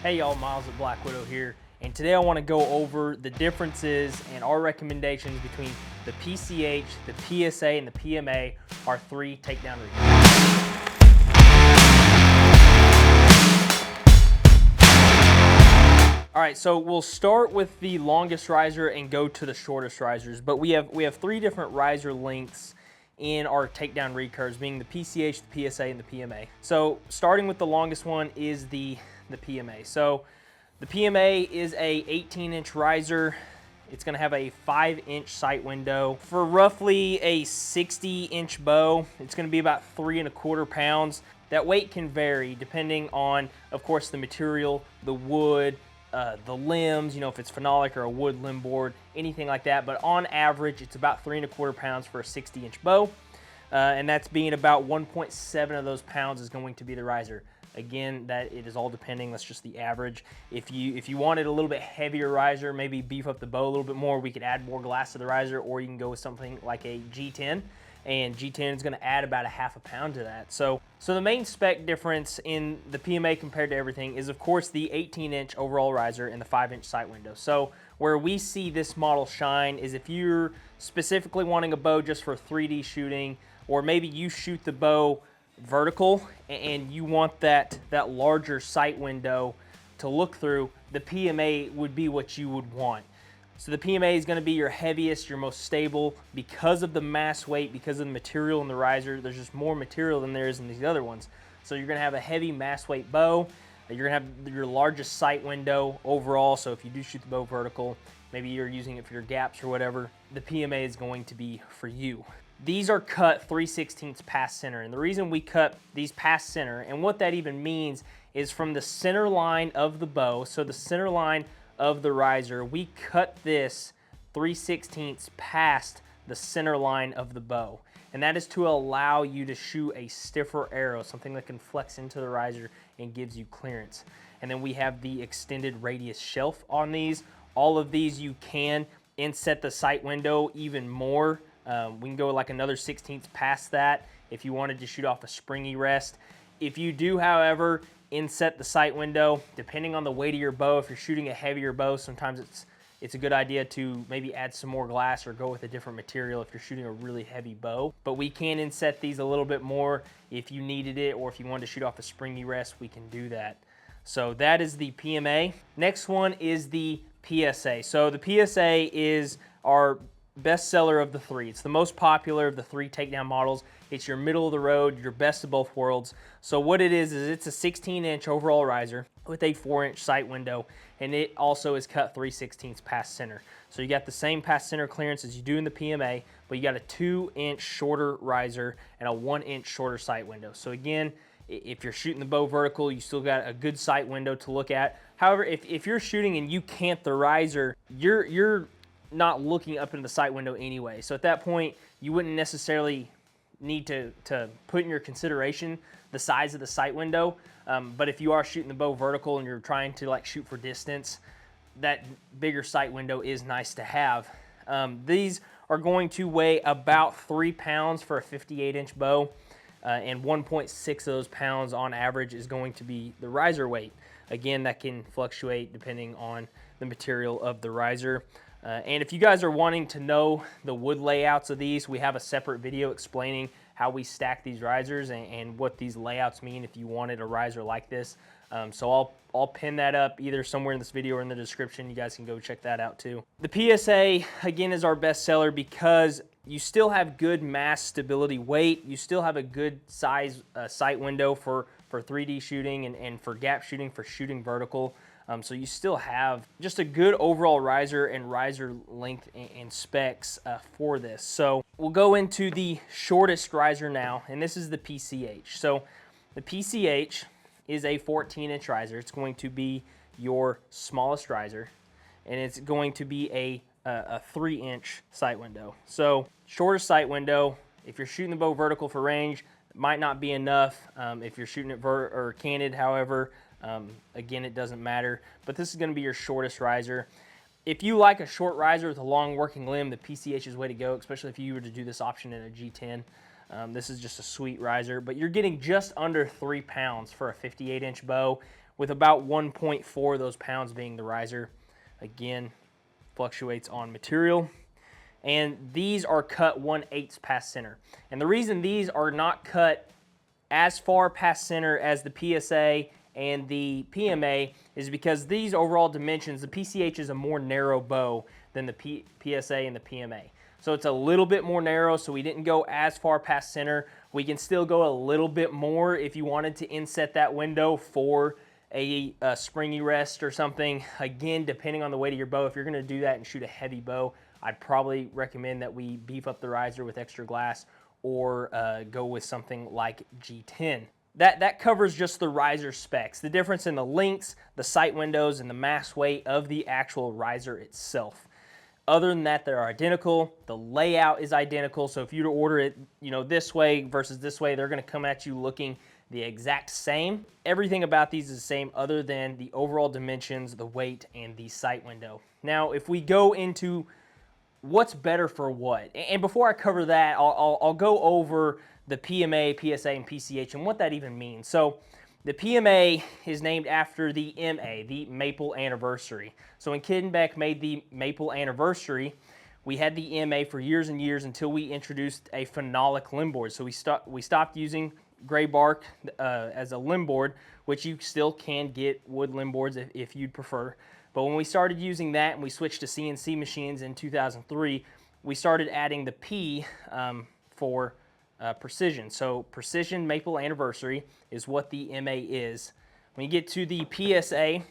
Hey y'all, Miles at Black Widow here, and today I want to go over the differences and our recommendations between the PCH, the PSA, and the PMA, our three takedown recurves. All right, so we'll start with the longest riser and go to the shortest risers, but we have three different riser lengths in our takedown recurves, being the PCH, the PSA, and the PMA. So starting with the longest one is the PMA. So the PMA is a 18-inch riser. It's gonna have a 5-inch sight window. For roughly a 60-inch bow, it's gonna be about 3¼ pounds. That weight can vary depending on, of course, the material, the wood, the limbs, you know, if it's phenolic or a wood limb board, anything like that. But on average, it's about 3¼ pounds for a 60-inch bow. And that's being about 1.7 of those pounds is going to be the riser. Again, that it is all depending, that's just the average. If you wanted a little bit heavier riser, maybe beef up the bow a little bit more, we could add more glass to the riser, or you can go with something like a G10. And G10 is gonna add about a ½ pound to that. So the main spec difference in the PMA compared to everything is, of course, the 18-inch overall riser and the 5-inch sight window. So where we see this model shine is if you're specifically wanting a bow just for 3D shooting, or maybe you shoot the bow vertical and you want that larger sight window to look through, the PMA would be what you would want. So the PMA is going to be your heaviest, your most stable, because of the mass weight, because of the material in the riser. There's just more material than there is in these other ones. So you're going to have a heavy mass weight bow. You're going to have your largest sight window overall. So if you do shoot the bow vertical, maybe you're using it for your gaps or whatever, the PMA is going to be for you. These are cut 3/16 past center. And the reason we cut these past center, and what that even means, is from the center line of the bow, so the center line of the riser, we cut this 3/16 past the center line of the bow. And that is to allow you to shoot a stiffer arrow, something that can flex into the riser and gives you clearance. And then we have the extended radius shelf on these. All of these you can inset the sight window even more. We can go like another 1/16 past that if you wanted to shoot off a springy rest. If you do, however, inset the sight window, depending on the weight of your bow, if you're shooting a heavier bow, sometimes it's a good idea to maybe add some more glass or go with a different material if you're shooting a really heavy bow. But we can inset these a little bit more if you needed it, or if you wanted to shoot off a springy rest, we can do that. So that is the PMA. Next one is the PSA. So the PSA is our best seller of the three. It's the most popular of the three takedown models. It's your middle of the road, your best of both worlds. So what it is it's a 16-inch overall riser with a 4-inch sight window, and it also is cut 3/16 past center. So you got the same past center clearance as you do in the PMA, but you got a 2-inch shorter riser and a 1-inch shorter sight window. So again, if you're shooting the bow vertical, you still got a good sight window to look at. However, if you're shooting and you cant the riser, you're not looking up into the sight window anyway. So at that point, you wouldn't necessarily need to put in your consideration the size of the sight window. But if you are shooting the bow vertical and you're trying to like shoot for distance, that bigger sight window is nice to have. These are going to weigh about 3 pounds for a 58-inch bow, and 1.6 of those pounds on average is going to be the riser weight. Again, that can fluctuate depending on the material of the riser. And if you guys are wanting to know the wood layouts of these, we have a separate video explaining how we stack these risers and what these layouts mean if you wanted a riser like this. So I'll pin that up either somewhere in this video or in the description. You guys can go check that out too. The PSA, again, is our best seller because you still have good mass stability weight. You still have a good size sight window for 3D shooting and for gap shooting, for shooting vertical. So you still have just a good overall riser and riser length and specs for this. So we'll go into the shortest riser now, and this is the PCH. So the PCH is a 14-inch riser. It's going to be your smallest riser, and it's going to be a 3-inch sight window. So shorter sight window. If you're shooting the bow vertical for range, it might not be enough. If you're shooting it or canted, however, again, it doesn't matter, but this is going to be your shortest riser. If you like a short riser with a long working limb, the PCH is the way to go, especially if you were to do this option in a G10. This is just a sweet riser, but you're getting just under 3 pounds for a 58-inch bow with about 1.4 of those pounds being the riser. Again, fluctuates on material. And these are cut 1/8 past center. And the reason these are not cut as far past center as the PSA and the PMA is because these overall dimensions, the PCH is a more narrow bow than the PSA and the PMA. So it's a little bit more narrow, so we didn't go as far past center. We can still go a little bit more if you wanted to inset that window for a springy rest or something. Again, depending on the weight of your bow, if you're gonna do that and shoot a heavy bow, I'd probably recommend that we beef up the riser with extra glass or go with something like G10. That covers just the riser specs, the difference in the lengths, the sight windows, and the mass weight of the actual riser itself. Other than that, they're identical. The layout is identical, so if you were to order it, this way versus this way, they're gonna come at you looking the exact same. Everything about these is the same other than the overall dimensions, the weight, and the sight window. Now, if we go into what's better for what, and before I cover that, I'll go over the PMA, PSA, and PCH and what that even means. So the PMA is named after the MA, the Maple Anniversary. So when Kid and Beck made the Maple Anniversary, we had the MA for years and years until we introduced a phenolic limb board. So we stopped using gray bark as a limb board, which you still can get wood limb boards if you'd prefer. But when we started using that and we switched to CNC machines in 2003, we started adding the P for precision. So Precision Maple Anniversary is what the MA is. When you get to the PSA,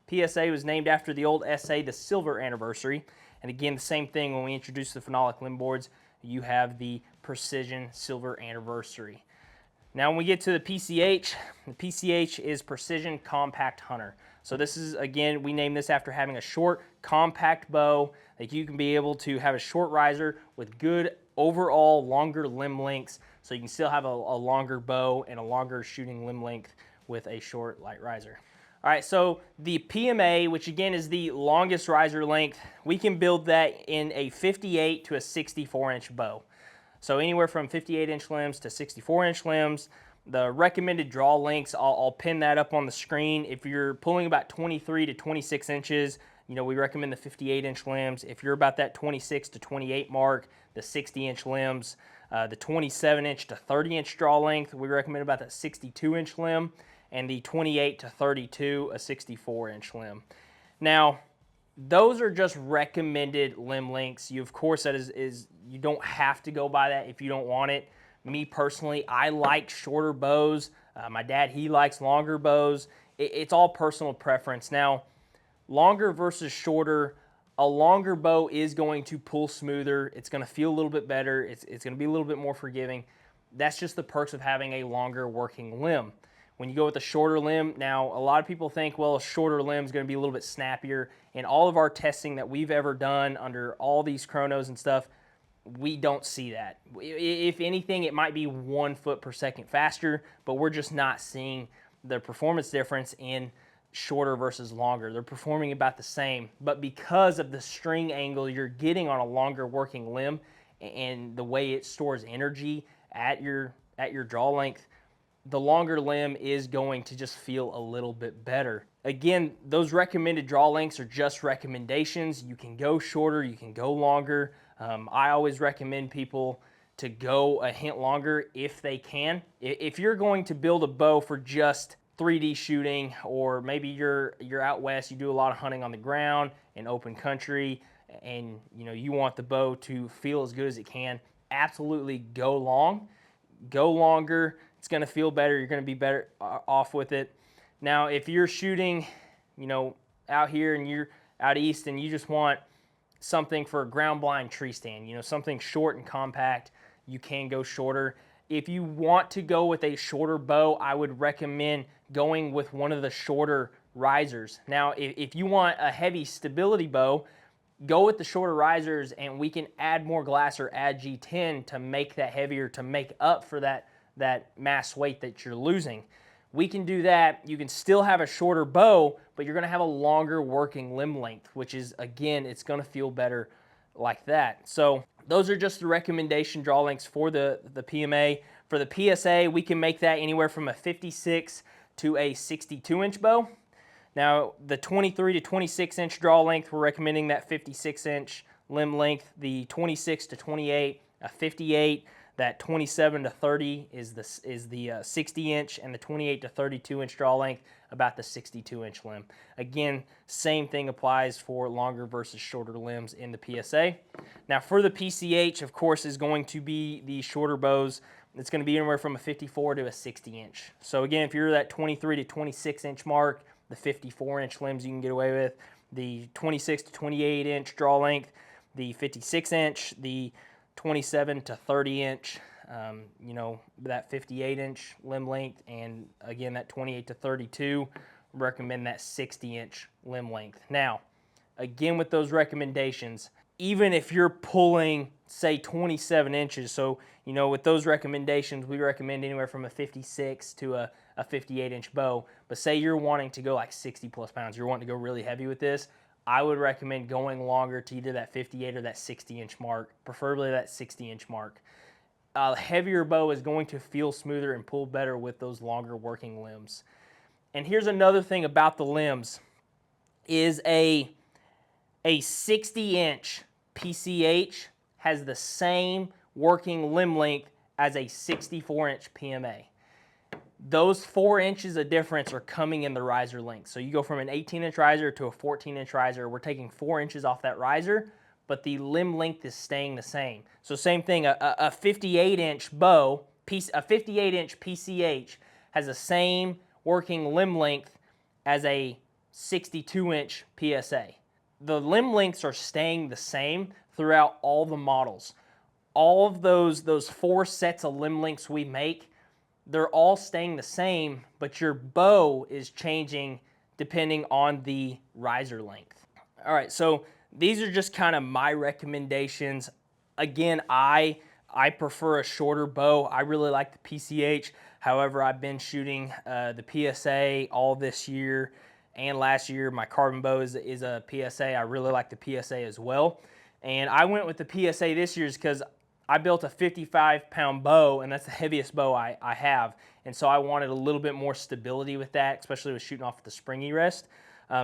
PSA was named after the old SA, the Silver Anniversary. And again, the same thing when we introduced the phenolic limb boards, you have the Precision Silver Anniversary. Now when we get to the PCH is Precision Compact Hunter. So this is, again, we named this after having a short, compact bow that you can be able to have a short riser with good overall longer limb lengths, so you can still have a longer bow and a longer shooting limb length with a short, light riser. All right, so the PMA, which again is the longest riser length, we can build that in a 58 to a 64-inch bow. So anywhere from 58-inch limbs to 64-inch limbs. The recommended draw lengths, I'll pin that up on the screen. If you're pulling about 23 to 26 inches, we recommend the 58-inch limbs. If you're about that 26 to 28 mark, the 60-inch limbs. The 27-inch to 30-inch draw length, we recommend about that 62-inch limb. And the 28 to 32, a 64-inch limb. Now, those are just recommended limb lengths. Of course, that is you don't have to go by that if you don't want it. Me personally, I like shorter bows. My dad, he likes longer bows. It's all personal preference. Now, longer versus shorter, a longer bow is going to pull smoother. It's going to feel a little bit better. It's going to be a little bit more forgiving. That's just the perks of having a longer working limb. When you go with a shorter limb, now a lot of people think, well, a shorter limb is going to be a little bit snappier. In all of our testing that we've ever done under all these chronos and stuff, we don't see that. If anything, it might be 1 foot per second faster, but we're just not seeing the performance difference in shorter versus longer. They're performing about the same, but because of the string angle you're getting on a longer working limb and the way it stores energy at your draw length, the longer limb is going to just feel a little bit better. Again, those recommended draw lengths are just recommendations. You can go shorter, you can go longer. I always recommend people to go a hint longer if they can. If you're going to build a bow for just 3D shooting, or maybe you're out west, you do a lot of hunting on the ground in open country, and you want the bow to feel as good as it can, absolutely go long. Go longer. It's going to feel better. You're going to be better off with it. Now, if you're shooting, out here and you're out east and you just want something for a ground blind tree stand, something short and compact, you can go shorter. If you want to go with a shorter bow, I would recommend going with one of the shorter risers. Now, if you want a heavy stability bow, go with the shorter risers and we can add more glass or add G10 to make that heavier, to make up for that mass weight that you're losing. We can do that. You can still have a shorter bow, but you're going to have a longer working limb length, which is, again, it's going to feel better like that. So those are just the recommendation draw lengths for the PMA. For the PSA, we can make that anywhere from a 56 to a 62-inch bow. Now, the 23 to 26-inch draw length, we're recommending that 56-inch limb length. The 26 to 28, a 58. That 27 to 30 is the 60-inch, and the 28 to 32-inch draw length, about the 62-inch limb. Again, same thing applies for longer versus shorter limbs in the PSA. Now, for the PCH, of course, is going to be the shorter bows. It's going to be anywhere from a 54 to a 60-inch. So again, if you're that 23 to 26-inch mark, the 54-inch limbs you can get away with, the 26 to 28-inch draw length, the 56-inch, the 27 to 30-inch, you know, that 58-inch limb length, and again, that 28 to 32, recommend that 60-inch limb length. Now, again, with those recommendations, even if you're pulling, say, 27 inches, so, you know, with those recommendations, we recommend anywhere from a 56 to a 58-inch bow, but say you're wanting to go like 60 plus pounds, you're wanting to go really heavy with this, I would recommend going longer to either that 58 or that 60-inch mark, preferably that 60-inch mark. A heavier bow is going to feel smoother and pull better with those longer working limbs. And here's another thing about the limbs, is a 60-inch PCH has the same working limb length as a 64-inch PMA. Those 4 inches of difference are coming in the riser length. So you go from an 18-inch riser to a 14-inch riser. We're taking 4 inches off that riser, but the limb length is staying the same. So same thing, a 58-inch bow, a 58-inch PCH has the same working limb length as a 62-inch PSA. The limb lengths are staying the same throughout all the models. All of those 4 sets of limb lengths we make, they're all staying the same, but your bow is changing depending on the riser length. All right, so these are just kind of my recommendations. Again, I prefer a shorter bow. I really like the PCH. However, I've been shooting the PSA all this year and last year. My carbon bow is a PSA. I really like the PSA as well. And I went with the PSA this year because I built a 55-pound bow, and that's the heaviest bow I have. And so I wanted a little bit more stability with that, especially with shooting off the springy rest.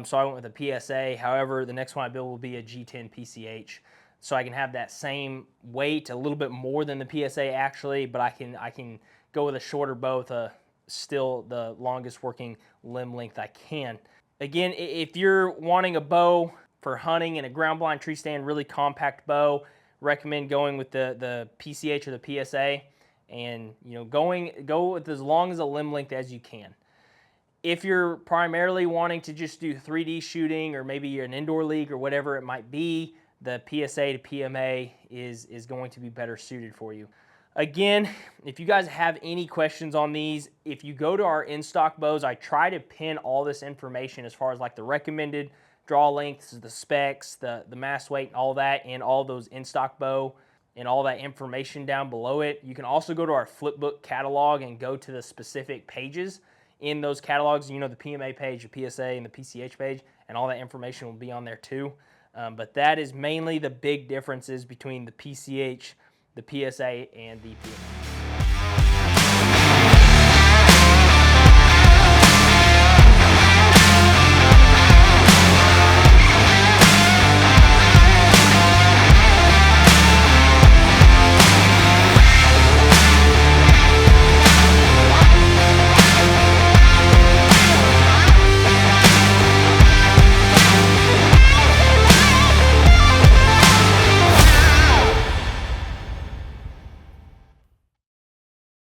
So I went with a PSA. However, the next one I build will be a G10 PCH. So I can have that same weight, a little bit more than the PSA actually, but I can go with a shorter bow with still the longest working limb length I can. Again, if you're wanting a bow for hunting in a ground blind tree stand, really compact bow, recommend going with the PCH or the PSA, and you know, go with as long as a limb length as you can. If you're primarily wanting to just do 3D shooting, or maybe you're an indoor league or whatever it might be, the PSA to PMA is going to be better suited for you. Again, if you guys have any questions on these, if you go to our in-stock bows, I try to pin all this information as far as like the recommended draw lengths, the specs, the mass weight, all that, and all those in-stock bow and all that information down below it. You can also go to our flipbook catalog and go to the specific pages in those catalogs, you know, the PMA page, the PSA, and the PCH page, and all that information will be on there too. But that is mainly the big differences between the PCH, the PSA, and the PMA.